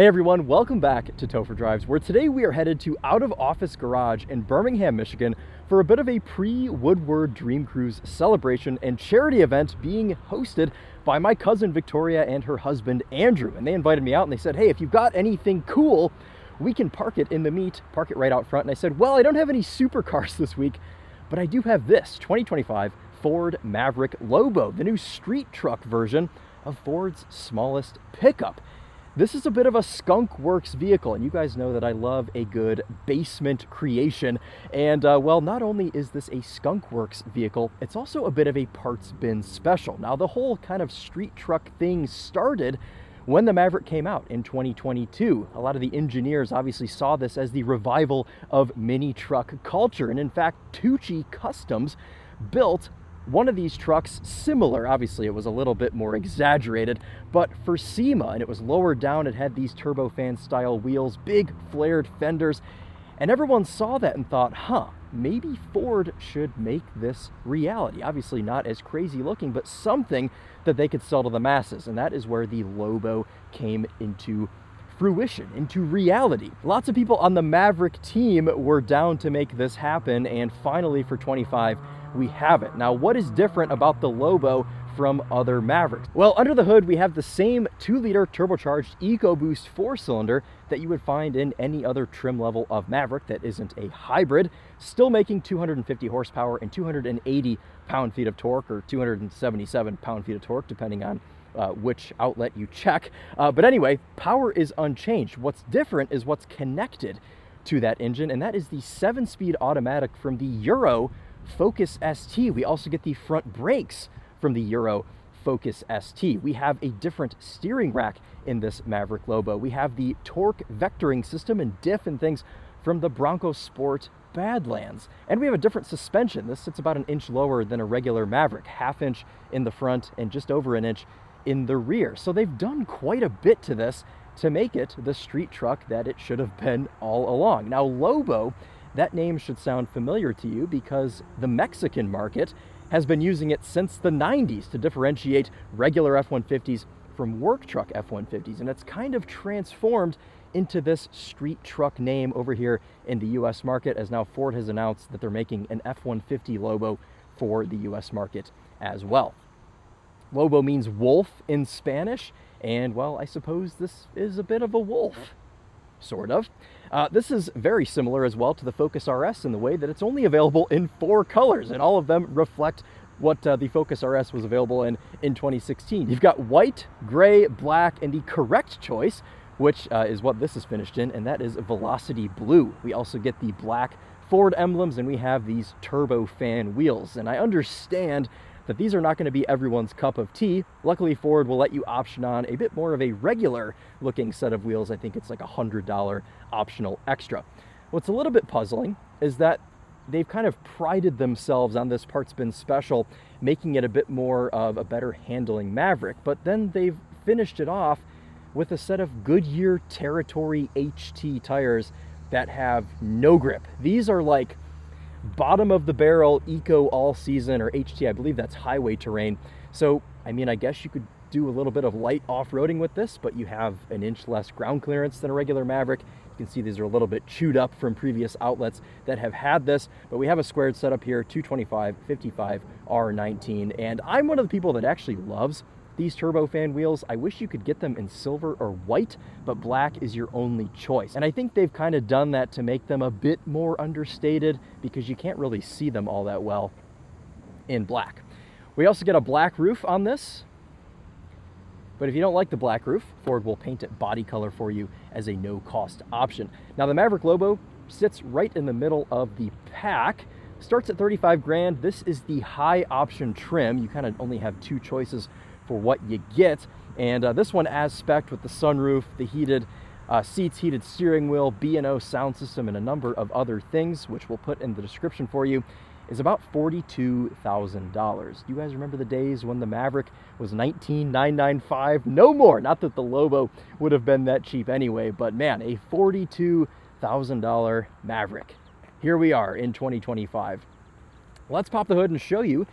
Hey everyone, welcome back to Topher Drives, where today we are headed to Out of Office Garage in Birmingham, Michigan for a bit of a pre-Woodward Dream Cruise celebration and charity event being hosted by my cousin Victoria and her husband Andrew. And they invited me out and they said, hey, if you've got anything cool, we can park it in the meet, park it right out front. And I said, well, I don't have any supercars this week, but I do have this 2025 Ford Maverick Lobo, the new street truck version of Ford's smallest pickup. This is a bit of a skunk works vehicle, and you guys know that I love a good basement creation. And well, not only is this a skunk works vehicle, it's also a bit of a parts bin special. Now, the whole kind of street truck thing started when the Maverick came out in 2022. A lot of the engineers obviously saw this as the revival of mini truck culture. And in fact, Tucci Customs built one of these trucks similar. Obviously it was a little bit more exaggerated, but for SEMA, and it was lowered down. It had these turbofan style wheels, big flared fenders, and everyone saw that and thought, maybe Ford should make this reality. Obviously not as crazy looking, but something that they could sell to the masses. And that is where the Lobo came into fruition, into reality. Lots of people on the Maverick team were down to make this happen, and finally for 25 we have it. Now, what is different about the Lobo from other Mavericks? Well, under the hood we have the same 2-liter turbocharged EcoBoost 4-cylinder that you would find in any other trim level of Maverick that isn't a hybrid, still making 250 horsepower and 280 pound-feet of torque, or 277 pound-feet of torque depending on which outlet you check. But anyway, power is unchanged. What's different is what's connected to that engine, and that is the 7-speed automatic from the Euro Focus ST. We also get the front brakes from the Euro Focus ST. We have a different steering rack in this Maverick Lobo. We have the torque vectoring system and diff and things from the Bronco Sport Badlands. And we have a different suspension. This sits about an inch lower than a regular Maverick, ½ inch in the front and just over an inch in the rear. So they've done quite a bit to this to make it the street truck that it should have been all along. Now, Lobo, that name should sound familiar to you because the Mexican market has been using it since the 90s to differentiate regular F-150s from work truck F-150s. And it's kind of transformed into this street truck name over here in the US market, as now Ford has announced that they're making an F-150 Lobo for the US market as well. Lobo means wolf in Spanish, and well, I suppose this is a bit of a wolf. Sort of. This is very similar as well to the Focus RS in the way that it's only available in 4 colors, and all of them reflect what the Focus RS was available in 2016. You've got white, gray, black, and the correct choice, which is what this is finished in, and that is Velocity Blue. We also get the black Ford emblems, and we have these turbofan wheels. And I understand that these are not going to be everyone's cup of tea. Luckily, Ford will let you option on a bit more of a regular looking set of wheels. I think it's like $100 optional extra. What's a little bit puzzling is that they've kind of prided themselves on this parts bin special, making it a bit more of a better handling Maverick, but then they've finished it off with a set of Goodyear Territory HT tires that have no grip. These are like bottom of the barrel Eco all season, or HT, I believe that's highway terrain. So, I mean, I guess you could do a little bit of light off-roading with this, but you have an inch less ground clearance than a regular Maverick. You can see these are a little bit chewed up from previous outlets that have had this, but we have a squared setup here, 225, 55, R19, and I'm one of the people that actually loves these turbofan wheels. I wish you could get them in silver or white, but black is your only choice. And I think they've kind of done that to make them a bit more understated because you can't really see them all that well in black. We also get a black roof on this, but if you don't like the black roof, Ford will paint it body color for you as a no-cost option. Now, the Maverick Lobo sits right in the middle of the pack. Starts at 35 grand. This is the high option trim. You kind of only have 2 choices for what you get, and this one as spec'd with the sunroof, the heated seats, heated steering wheel, B&O sound system, and a number of other things, which we'll put in the description for you, is about $42,000. Do you guys remember the days when the Maverick was $19,995? No more. Not that the Lobo would have been that cheap anyway, but man, a $42,000 Maverick. Here we are in 2025. Let's pop the hood and show you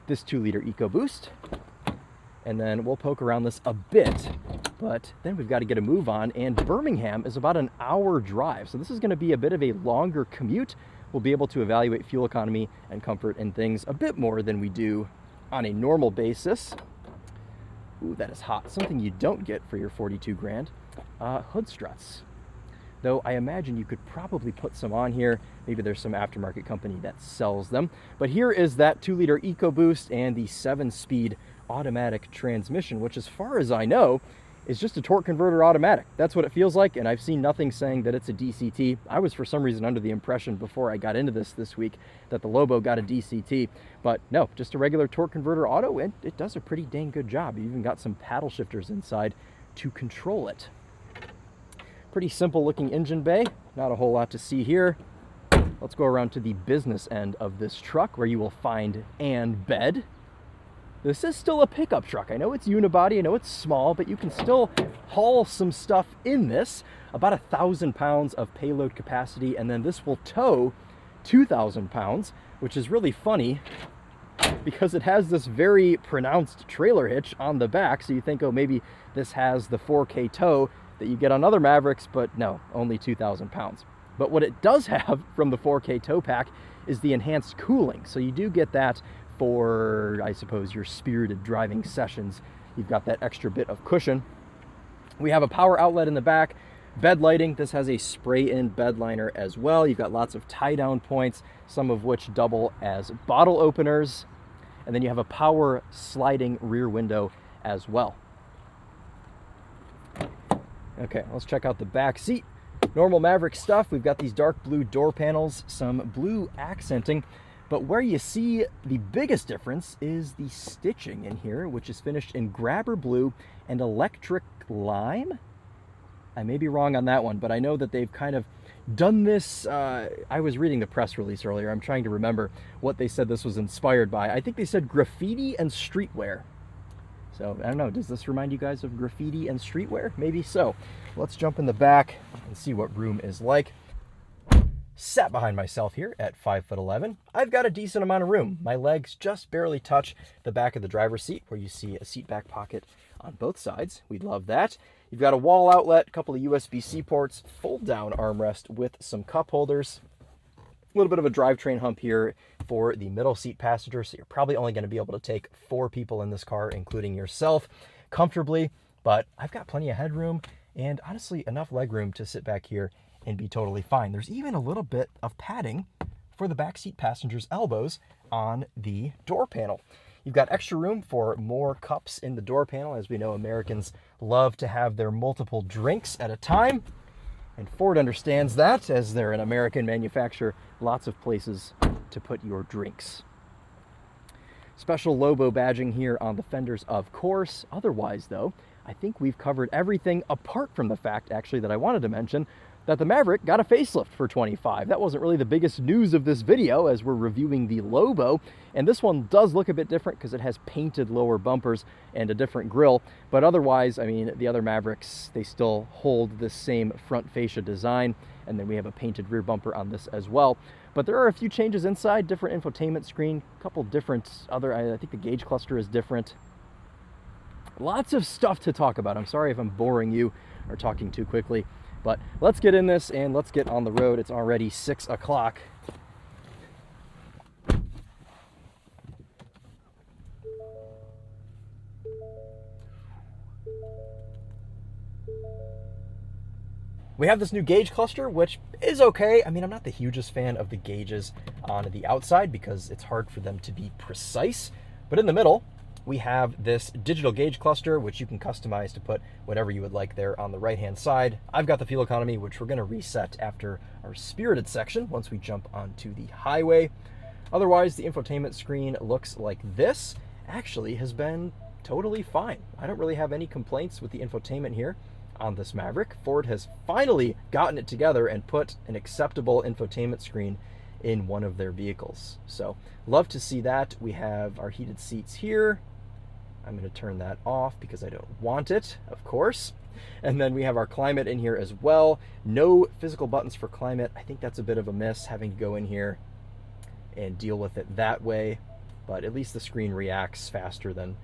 this 2-liter EcoBoost, and then we'll poke around this a bit But then we've got to get a move on, and Birmingham is about an hour drive. So this is going to be a bit of a longer commute. We'll be able to evaluate fuel economy and comfort and things a bit more than we do on a normal basis. Ooh, that is hot. Something you don't get for your 42 grand. Hood struts. Though I imagine you could probably put some on here. Maybe there's some aftermarket company that sells them. But here is that 2-liter EcoBoost and the 7-speed automatic transmission, which as far as I know, is just a torque converter automatic. That's what it feels like, and I've seen nothing saying that it's a DCT. I was for some reason under the impression before I got into this week that the Lobo got a DCT, but no, just a regular torque converter auto, and it does a pretty dang good job. You even got some paddle shifters inside to control it. Pretty simple looking engine bay, not a whole lot to see here. Let's go around to the business end of this truck where you will find an bed. This is still a pickup truck. I know it's unibody, I know it's small, but you can still haul some stuff in this. About 1,000 pounds of payload capacity, and then this will tow 2,000 pounds, which is really funny because it has this very pronounced trailer hitch on the back. So you think, oh, maybe this has the 4K tow that you get on other Mavericks, but no, only 2,000 pounds. But what it does have from the 4K tow pack is the enhanced cooling. So you do get that for, I suppose, your spirited driving sessions. You've got that extra bit of cushion. We have a power outlet in the back, bed lighting. This has a spray-in bed liner as well. You've got lots of tie-down points, some of which double as bottle openers. And then you have a power sliding rear window as well. Okay, let's check out the back seat. Normal Maverick stuff. We've got these dark blue door panels, some blue accenting. But where you see the biggest difference is the stitching in here, which is finished in grabber blue and electric lime. I may be wrong on that one, but I know that they've kind of done this. I was reading the press release earlier. I'm trying to remember what they said this was inspired by. I think they said graffiti and streetwear. So, I don't know, does this remind you guys of graffiti and streetwear? Maybe so. Let's jump in the back and see what room is like. Sat behind myself here at 5'11". I've got a decent amount of room. My legs just barely touch the back of the driver's seat, where you see a seat back pocket on both sides. We'd love that. You've got a wall outlet, a couple of USB-C ports, fold-down armrest with some cup holders. A little bit of a drivetrain hump here for the middle seat passenger, so you're probably only going to be able to take 4 people in this car, including yourself, comfortably. But I've got plenty of headroom and honestly enough leg room to sit back here and be totally fine. There's even a little bit of padding for the backseat passenger's elbows on the door panel. You've got extra room for more cups in the door panel. As we know, Americans love to have their multiple drinks at a time, and Ford understands that, as they're an American manufacturer. Lots of places to put your drinks. Special Lobo badging here on the fenders, of course. Otherwise, though, I think we've covered everything, apart from the fact, actually, that I wanted to mention, that the Maverick got a facelift for 25. That wasn't really the biggest news of this video, as we're reviewing the Lobo, and this one does look a bit different because it has painted lower bumpers and a different grille. But otherwise, I mean, the other Mavericks, they still hold this same front fascia design, and then we have a painted rear bumper on this as well. But there are a few changes inside, different infotainment screen, a couple different other, I think the gauge cluster is different. Lots of stuff to talk about. I'm sorry if I'm boring you or talking too quickly. But let's get in this and let's get on the road. It's already 6 o'clock. We have this new gauge cluster, which is okay. I mean, I'm not the hugest fan of the gauges on the outside because it's hard for them to be precise. But in the middle, we have this digital gauge cluster, which you can customize to put whatever you would like there on the right-hand side. I've got the fuel economy, which we're going to reset after our spirited section once we jump onto the highway. Otherwise, the infotainment screen looks like this. Actually has been totally fine. I don't really have any complaints with the infotainment here on this Maverick. Ford has finally gotten it together and put an acceptable infotainment screen in one of their vehicles. So love to see that. We have our heated seats here. I'm going to turn that off because I don't want it, of course. And then we have our climate in here as well. No physical buttons for climate. I think that's a bit of a miss, having to go in here and deal with it that way. But at least the screen reacts faster than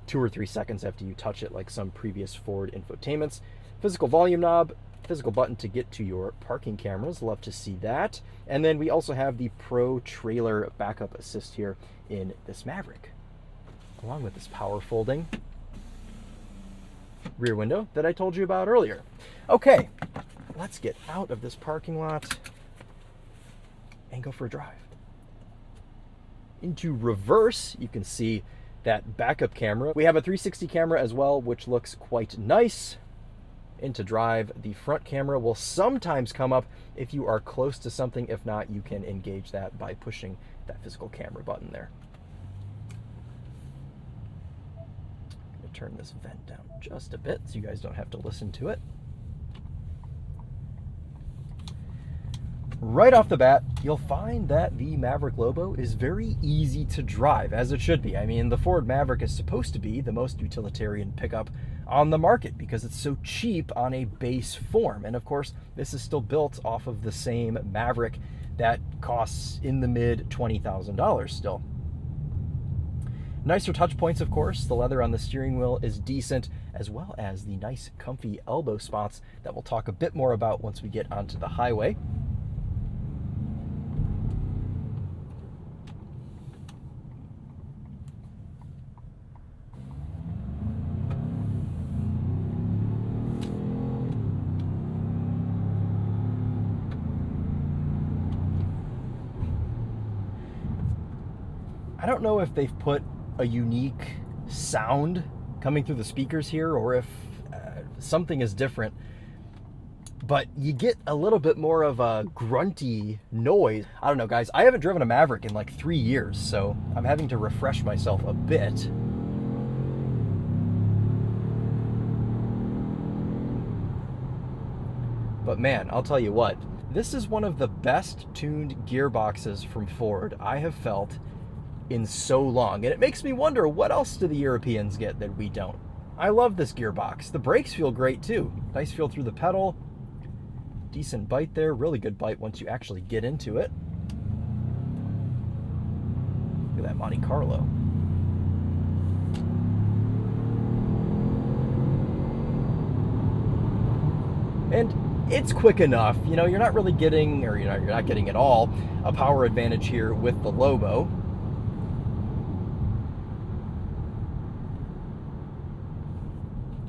2 or 3 seconds after you touch it, like some previous Ford infotainments. Physical volume knob, physical button to get to your parking cameras. Love to see that. And then we also have the Pro Trailer Backup Assist here in this Maverick, along with this power folding rear window that I told you about earlier. Okay, let's get out of this parking lot and go for a drive. Into reverse, you can see that backup camera. We have a 360 camera as well, which looks quite nice. Into drive, the front camera will sometimes come up if you are close to something. If not, you can engage that by pushing that physical camera button there. I'm going to turn this vent down just a bit so you guys don't have to listen to it. Right off the bat, you'll find that the Maverick Lobo is very easy to drive, as it should be. I mean, the Ford Maverick is supposed to be the most utilitarian pickup on the market because it's so cheap on a base form. And of course, this is still built off of the same Maverick that costs in the mid $20,000 still. Nicer touch points, of course. The leather on the steering wheel is decent, as well as the nice comfy elbow spots that we'll talk a bit more about once we get onto the highway. I don't know if they've put a unique sound coming through the speakers here or if something is different, but you get a little bit more of a grunty noise. I don't know, guys. I haven't driven a Maverick in like 3 years, so I'm having to refresh myself a bit. But man, I'll tell you what, this is one of the best tuned gearboxes from Ford I have felt in so long, and it makes me wonder, what else do the Europeans get that we don't? I love this gearbox. The brakes feel great too. Nice feel through the pedal. Decent bite there. Really good bite once you actually get into it. Look at that Monte Carlo. And it's quick enough. You know, you're not really getting, or you're not getting at all, a power advantage here with the Lobo.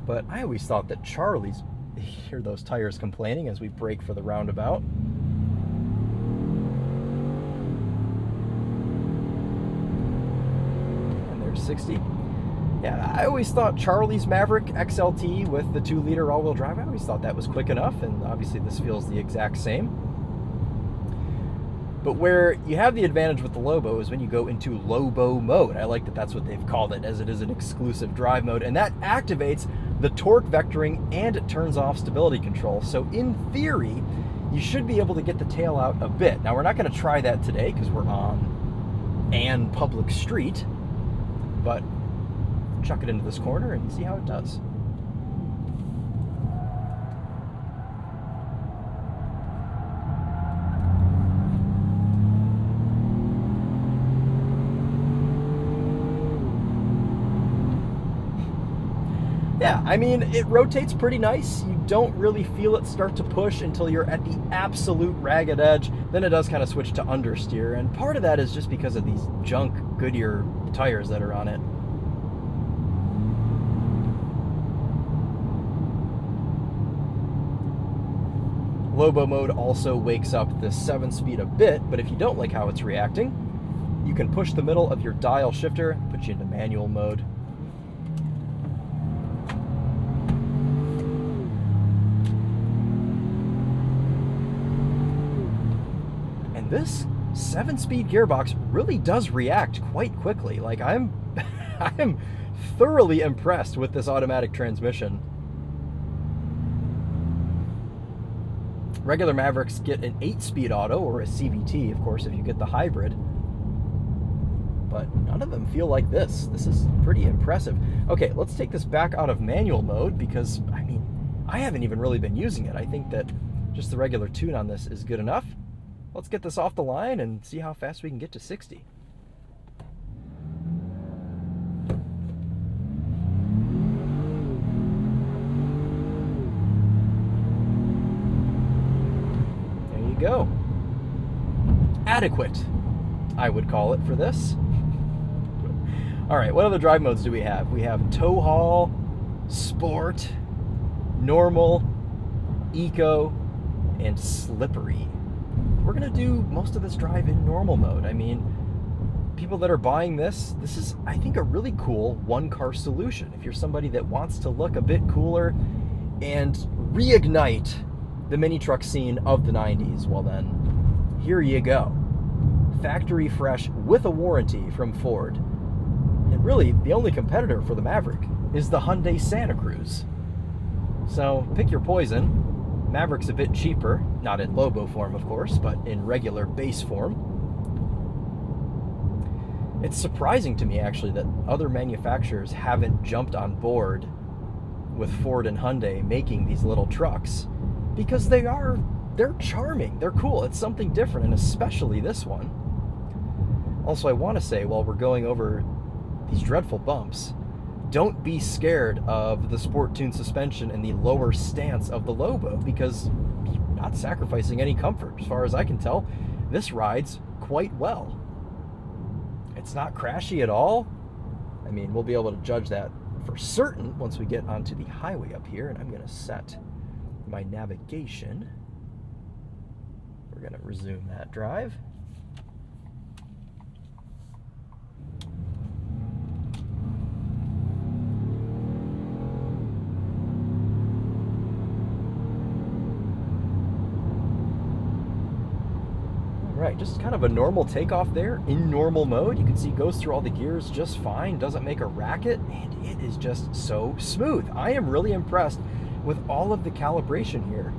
But I always thought that Charlie's, hear those tires complaining as we brake for the roundabout. And there's 60. Yeah, I always thought Charlie's Maverick XLT with the 2-liter all-wheel drive, I always thought that was quick enough, and obviously this feels the exact same. But where you have the advantage with the Lobo is when you go into Lobo mode. I like that that's what they've called it, as it is an exclusive drive mode, and that activates the torque vectoring and it turns off stability control. So in theory, you should be able to get the tail out a bit. Now, we're not going to try that today because we're on an public street, but chuck it into this corner and see how it does. Yeah, I mean, it rotates pretty nice. You don't really feel it start to push until you're at the absolute ragged edge. Then it does kind of switch to understeer, and part of that is just because of these junk Goodyear tires that are on it. Lobo mode also wakes up the 7-speed a bit, but if you don't like how it's reacting, you can push the middle of your dial shifter, put you into manual mode. This 7-speed gearbox really does react quite quickly. Like, I'm thoroughly impressed with this automatic transmission. Regular Mavericks get an 8-speed auto or a CVT, of course, if you get the hybrid. But none of them feel like this. This is pretty impressive. Okay, let's take this back out of manual mode because, I mean, I haven't even really been using it. I think that just the regular tune on this is good enough. Let's get this off the line and see how fast we can get to 60. adequate, I would call it, for this. All right, what other drive modes do we have? We have tow haul, sport, normal, eco, and slippery. We're gonna do most of this drive in normal mode. I mean, people that are buying this is, I think, a really cool one-car solution. If you're somebody that wants to look a bit cooler and reignite the mini truck scene of the 90s, well then, here you go. Factory fresh with a warranty from Ford. And really, the only competitor for the Maverick is the Hyundai Santa Cruz. So pick your poison. Maverick's a bit cheaper, not in Lobo form, of course, but in regular base form. It's surprising to me, actually, that other manufacturers haven't jumped on board with Ford and Hyundai making these little trucks, because they're charming, they're cool, it's something different, and especially this one. Also, I want to say, while we're going over these dreadful bumps, don't be scared of the sport tune suspension and the lower stance of the Lobo, because you're not sacrificing any comfort. As far as I can tell, this rides quite well. It's not crashy at all. I mean, we'll be able to judge that for certain once we get onto the highway up here, and I'm going to set my navigation. We're going to resume that drive. Right, just kind of a normal takeoff there in normal mode. You can see it goes through all the gears just fine, doesn't make a racket, and it is just so smooth. I am really impressed with all of the calibration here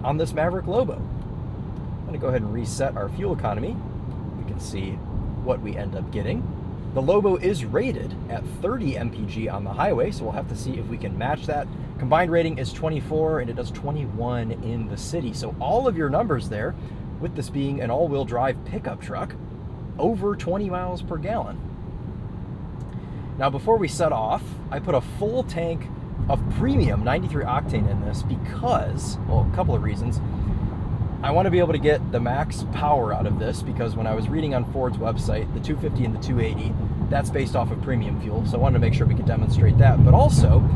on this Maverick Lobo. I'm going to go ahead and reset our fuel economy. We can see what we end up getting. The Lobo is rated at 30 mpg on the highway, so we'll have to see if we can match that. Combined rating is 24, and it does 21 in the city. So all of your numbers there, with this being an all-wheel drive pickup truck, over 20 miles per gallon. Now, before we set off, I put a full tank of premium 93 octane in this because, well, a couple of reasons. I want to be able to get the max power out of this, because when I was reading on Ford's website, the 250 and the 280, that's based off of premium fuel, so I wanted to make sure we could demonstrate that. But also,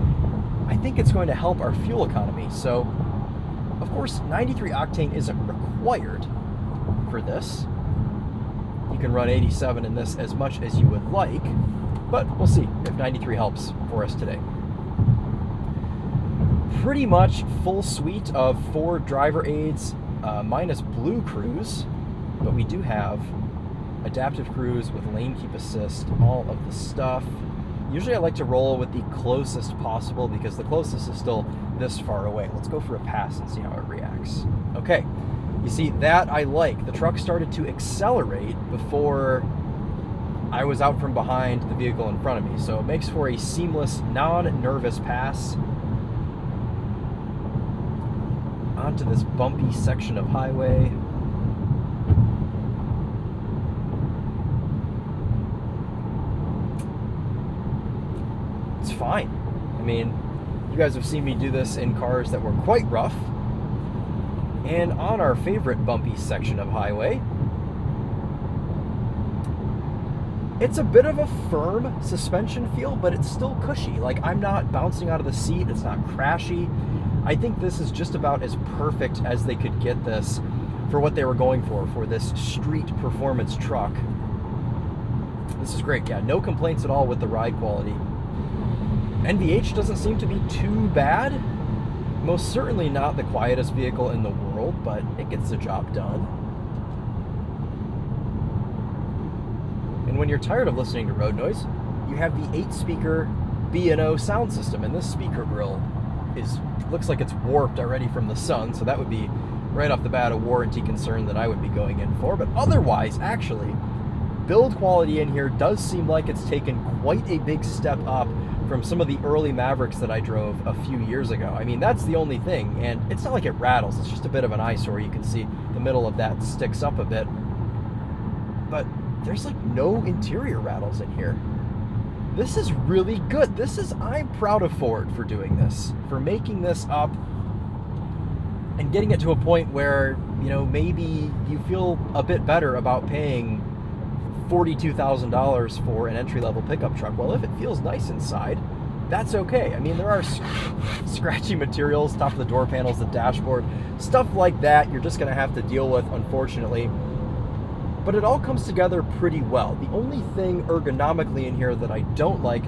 I think it's going to help our fuel economy. So, of course, 93 octane isn't required for this. You can run 87 in this as much as you would like, but we'll see if 93 helps for us today. Pretty much full suite of Ford driver aids, minus Blue Cruise, but we do have adaptive cruise with lane keep assist, all of the stuff. Usually I like to roll with the closest possible, because the closest is still this far away. Let's go for a pass and see how it reacts. Okay, you see that I like. The truck started to accelerate before I was out from behind the vehicle in front of me, so it makes for a seamless, non-nervous pass onto this bumpy section of highway. It's fine. I mean, you guys have seen me do this in cars that were quite rough, and on our favorite bumpy section of highway, it's a bit of a firm suspension feel, but it's still cushy. Like, I'm not bouncing out of the seat, it's not crashy. I think this is just about as perfect as they could get this for what they were going for this street performance truck. This is great. Yeah, no complaints at all with the ride quality. NVH doesn't seem to be too bad. Most certainly not the quietest vehicle in the world, but it gets the job done. And when you're tired of listening to road noise, you have the 8-speaker B&O sound system, and this speaker grill looks like it's warped already from the sun, so that would be right off the bat a warranty concern that I would be going in for. But otherwise, actually, build quality in here does seem like it's taken quite a big step up from some of the early Mavericks that I drove a few years ago. I mean, that's the only thing, and it's not like it rattles, it's just a bit of an eyesore. You can see the middle of that sticks up a bit, but there's like no interior rattles in here. This is really good. I'm proud of Ford for doing this, for making this up and getting it to a point where you know, maybe you feel a bit better about paying $42,000 for an entry-level pickup truck. Well, if it feels nice inside, that's okay. I mean, there are scratchy materials, top of the door panels, the dashboard, stuff like that you're just going to have to deal with, unfortunately. But it all comes together pretty well. The only thing ergonomically in here that I don't like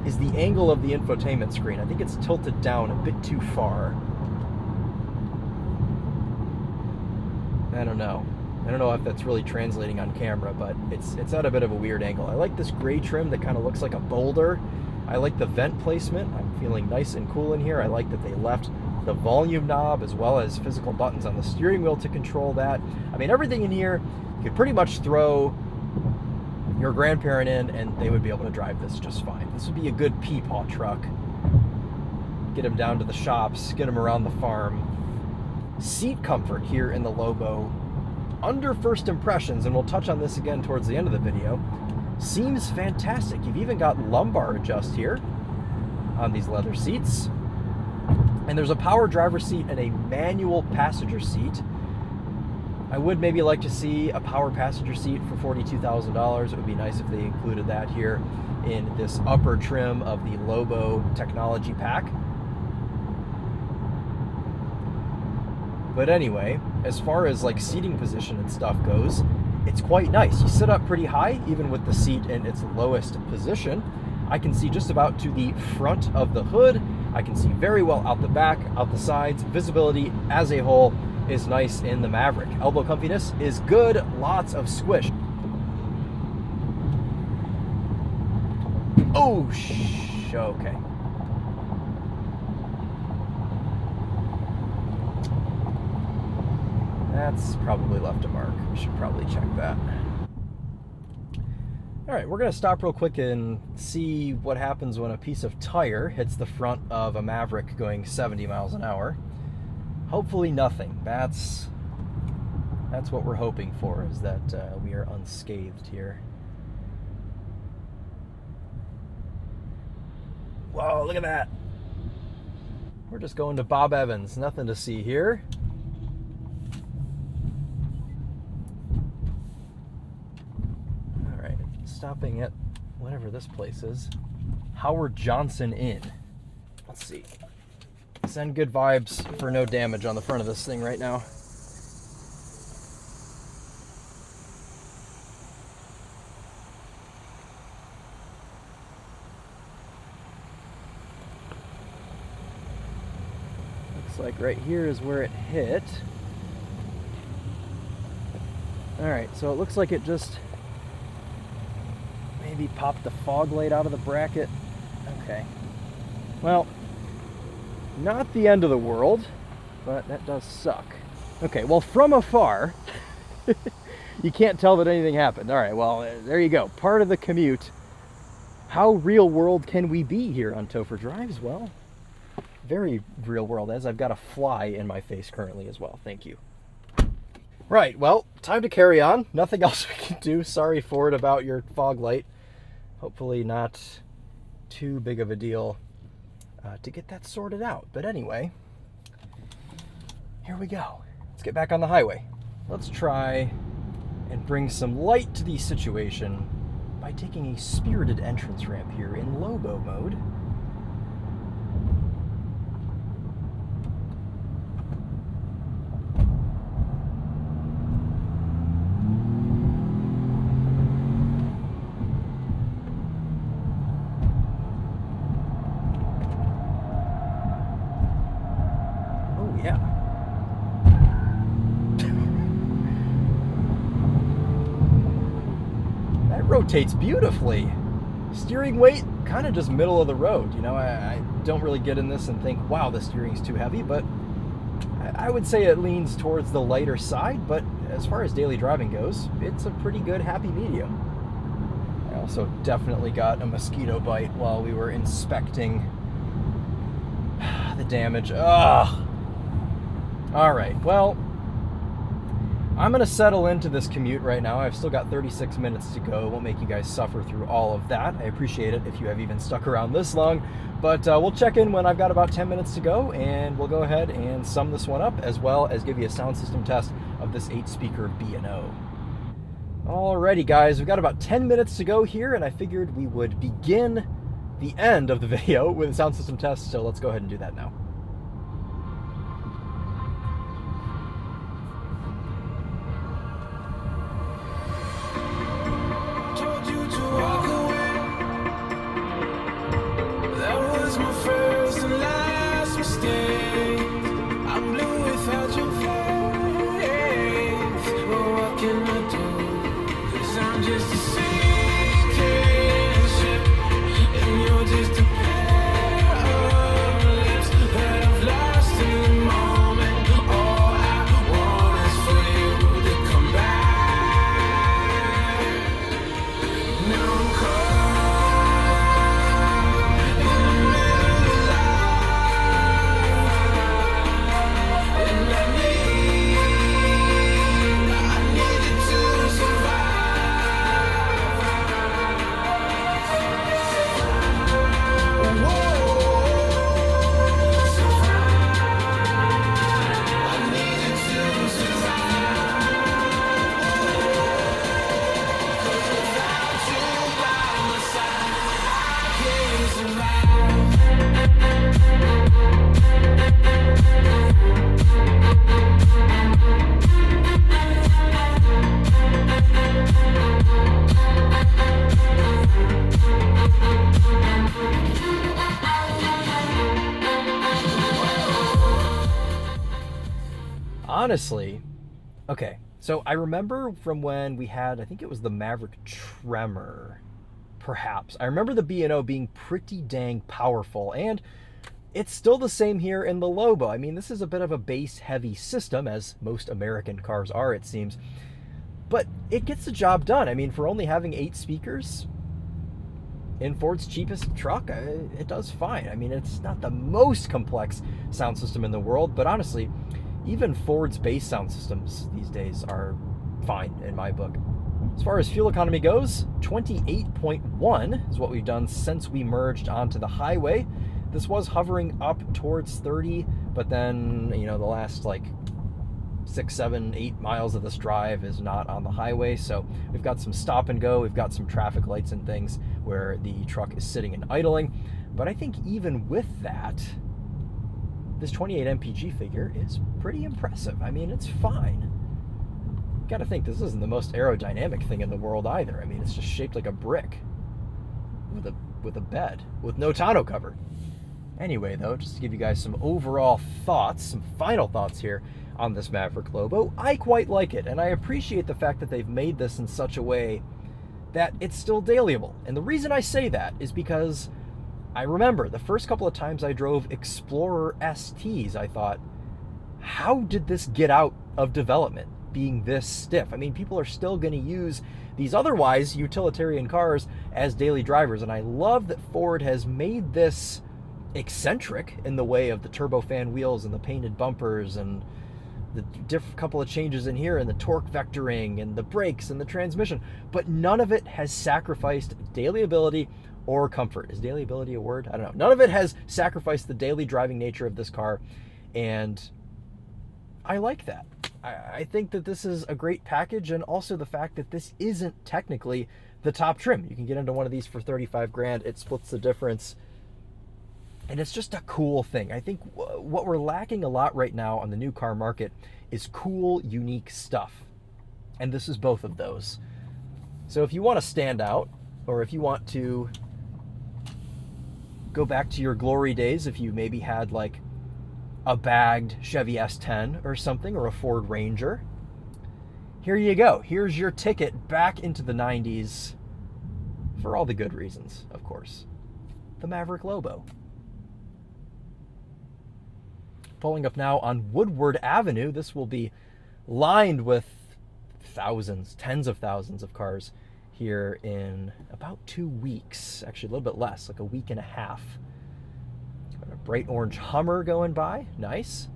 is the angle of the infotainment screen. I think it's tilted down a bit too far. I don't know if that's really translating on camera, but it's at a bit of a weird angle. I like this gray trim that kind of looks like a boulder. I like the vent placement. I'm feeling nice and cool in here. I like that they left the volume knob as well as physical buttons on the steering wheel to control that. I mean, everything in here, you could pretty much throw your grandparent in and they would be able to drive this just fine. This would be a good peepaw truck. Get them down to the shops, get them around the farm. Seat comfort here in the Lobo, under first impressions, and we'll touch on this again towards the end of the video, seems fantastic. You've even got lumbar adjust here on these leather seats. And there's a power driver seat and a manual passenger seat. I would maybe like to see a power passenger seat for $42,000. It would be nice if they included that here in this upper trim of the Lobo technology pack. But anyway, as far as like seating position and stuff goes, it's quite nice. You sit up pretty high, even with the seat in its lowest position. I can see just about to the front of the hood. I can see very well out the back, out the sides. Visibility as a whole is nice in the Maverick. Elbow comfiness is good, lots of squish. Oh, okay. That's probably left a mark. We should probably check that. All right, we're gonna stop real quick and see what happens when a piece of tire hits the front of a Maverick going 70 miles an hour. Hopefully nothing. That's what we're hoping for, is that we are unscathed here. Whoa, look at that. We're just going to Bob Evans. Nothing to see here. All right, stopping at whatever this place is. Howard Johnson Inn. Let's see. Send good vibes for no damage on the front of this thing right now. Looks like right here is where it hit. Alright, so it looks like it just maybe popped the fog light out of the bracket. Okay. Well, not the end of the world, but that does suck. Okay, well, from afar, you can't tell that anything happened. All right, well, there you go. Part of the commute. How real world can we be here on Topher Drives? Well, very real world, as I've got a fly in my face currently as well. Thank you. Right, well, time to carry on. Nothing else we can do. Sorry, Ford, about your fog light. Hopefully not too big of a deal to get that sorted out. But anyway, here we go. Let's get back on the highway. Let's try and bring some light to the situation by taking a spirited entrance ramp here in Lobo mode. Rotates beautifully. Steering weight, kind of just middle of the road. You know, I don't really get in this and think, wow, the steering's too heavy, but I would say it leans towards the lighter side, but as far as daily driving goes, it's a pretty good happy medium. I also definitely got a mosquito bite while we were inspecting the damage. Ugh. All right, well, I'm going to settle into this commute right now. I've still got 36 minutes to go. Won't make you guys suffer through all of that. I appreciate it if you have even stuck around this long. But we'll check in when I've got about 10 minutes to go, and we'll go ahead and sum this one up, as well as give you a sound system test of this 8-speaker B&O. Alrighty guys, we've got about 10 minutes to go here, and I figured we would begin the end of the video with a sound system test, so let's go ahead and do that now. Told you to walk away. That was my first and last mistake. I'm blue without your face. But what can I do? 'Cause I'm just a sinking ship, and you're just a pair of lips that I've lost in the moment. All I want is for you to come back. Now I'm caught in the middle of the light, and I need you to survive. Whoa, survive. I need you to survive. 'Cause without you by my side, I can't survive. Honestly, okay, so I remember from when we had, I think it was the Maverick Tremor, perhaps. I remember the B&O being pretty dang powerful, and it's still the same here in the Lobo. I mean, this is a bit of a bass-heavy system, as most American cars are, it seems, but it gets the job done. I mean, for only having 8 speakers in Ford's cheapest truck, it does fine. I mean, it's not the most complex sound system in the world, but honestly, even Ford's bass sound systems these days are fine in my book. As far as fuel economy goes, 28.1 is what we've done since we merged onto the highway. This was hovering up towards 30, but then, you know, the last like 6, 7, 8 miles of this drive is not on the highway, so we've got some stop and go, we've got some traffic lights and things where the truck is sitting and idling, but I think even with that, this 28 mpg figure is pretty impressive. I mean, it's fine. You gotta think, this isn't the most aerodynamic thing in the world either. I mean, it's just shaped like a brick with a bed, with no tonneau cover. Anyway, though, just to give you guys some overall thoughts, some final thoughts here on this Maverick Lobo, I quite like it, and I appreciate the fact that they've made this in such a way that it's still dailyable. And the reason I say that is because I remember the first couple of times I drove Explorer STs, I thought, how did this get out of development being this stiff? I mean, people are still going to use these otherwise utilitarian cars as daily drivers, and I love that Ford has made this eccentric in the way of the turbofan wheels and the painted bumpers and the couple of changes in here and the torque vectoring and the brakes and the transmission, but none of it has sacrificed daily ability or comfort. Is daily ability a word? I don't know. None of it has sacrificed the daily driving nature of this car, and I like that. I think that this is a great package, and also the fact that this isn't technically the top trim. You can get into one of these for 35 grand. It splits the difference, and it's just a cool thing. I think what we're lacking a lot right now on the new car market is cool, unique stuff, and this is both of those. So if you want to stand out, or if you want to go back to your glory days, if you maybe had like a bagged Chevy S10 or something, or a Ford Ranger, here you go. Here's your ticket back into the 90s for all the good reasons, of course. The Maverick Lobo. Pulling up now on Woodward Avenue. This will be lined with thousands, tens of thousands of cars here in about 2 weeks. Actually, a little bit less, like a week and a half. Got a bright orange Hummer going by. Nice.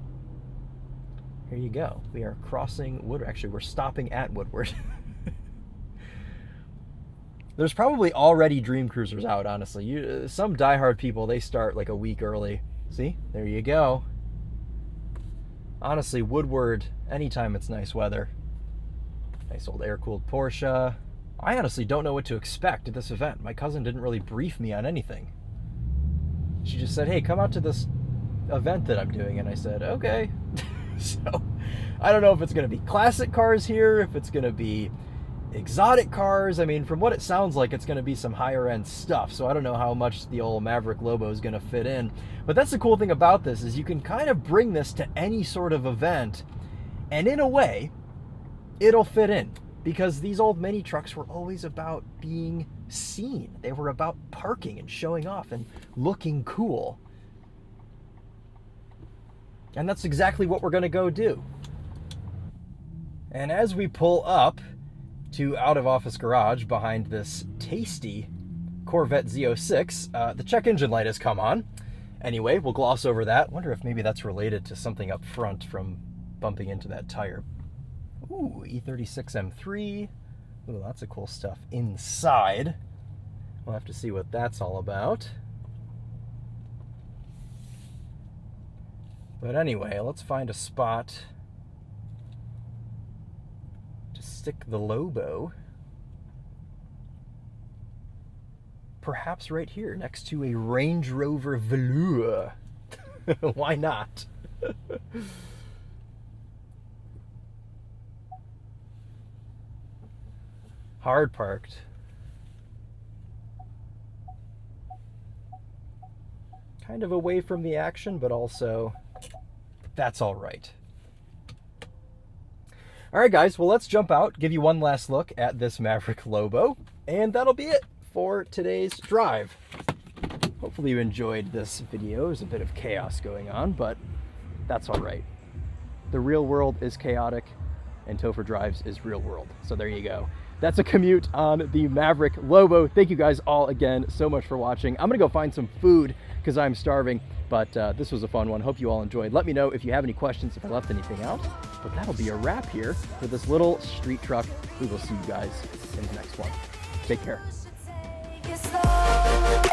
Here you go. We are crossing Woodward. Actually, we're stopping at Woodward. There's probably already Dream Cruisers out, honestly. Some diehard people, they start like a week early. See? There you go. Honestly, Woodward anytime it's nice weather. Nice old air-cooled Porsche. I honestly don't know what to expect at this event. My cousin didn't really brief me on anything. She just said, hey, come out to this event that I'm doing, and I said, okay. So I don't know if it's going to be classic cars here, if it's going to be exotic cars. I mean, from what it sounds like, it's going to be some higher end stuff, so I don't know how much the old Maverick Lobo is going to fit in. But that's the cool thing about this, is you can kind of bring this to any sort of event, and in a way it'll fit in, because these old mini trucks were always about being seen. They were about parking and showing off and looking cool. And that's exactly what we're going to go do. And as we pull up to out of office garage behind this tasty Corvette Z06, the check engine light has come on. Anyway, we'll gloss over that. Wonder if maybe that's related to something up front from bumping into that tire. Ooh, E36 M3. Ooh, lots of cool stuff inside. We'll have to see what that's all about. But anyway, let's find a spot to stick the Lobo. Perhaps right here, next to a Range Rover Velour. Why not? Hard parked. Kind of away from the action, but also that's all right. All right, guys, well, let's jump out, give you one last look at this Maverick Lobo, and that'll be it for today's drive. Hopefully you enjoyed this video. There's a bit of chaos going on, but that's all right. The real world is chaotic, and Topher Drives is real world. So there you go. That's a commute on the Maverick Lobo. Thank you guys all again so much for watching. I'm gonna go find some food because I'm starving, but this was a fun one. Hope you all enjoyed. Let me know if you have any questions, if I left anything out. But that'll be a wrap here for this little street truck. We will see you guys in the next one. Take care. Slow.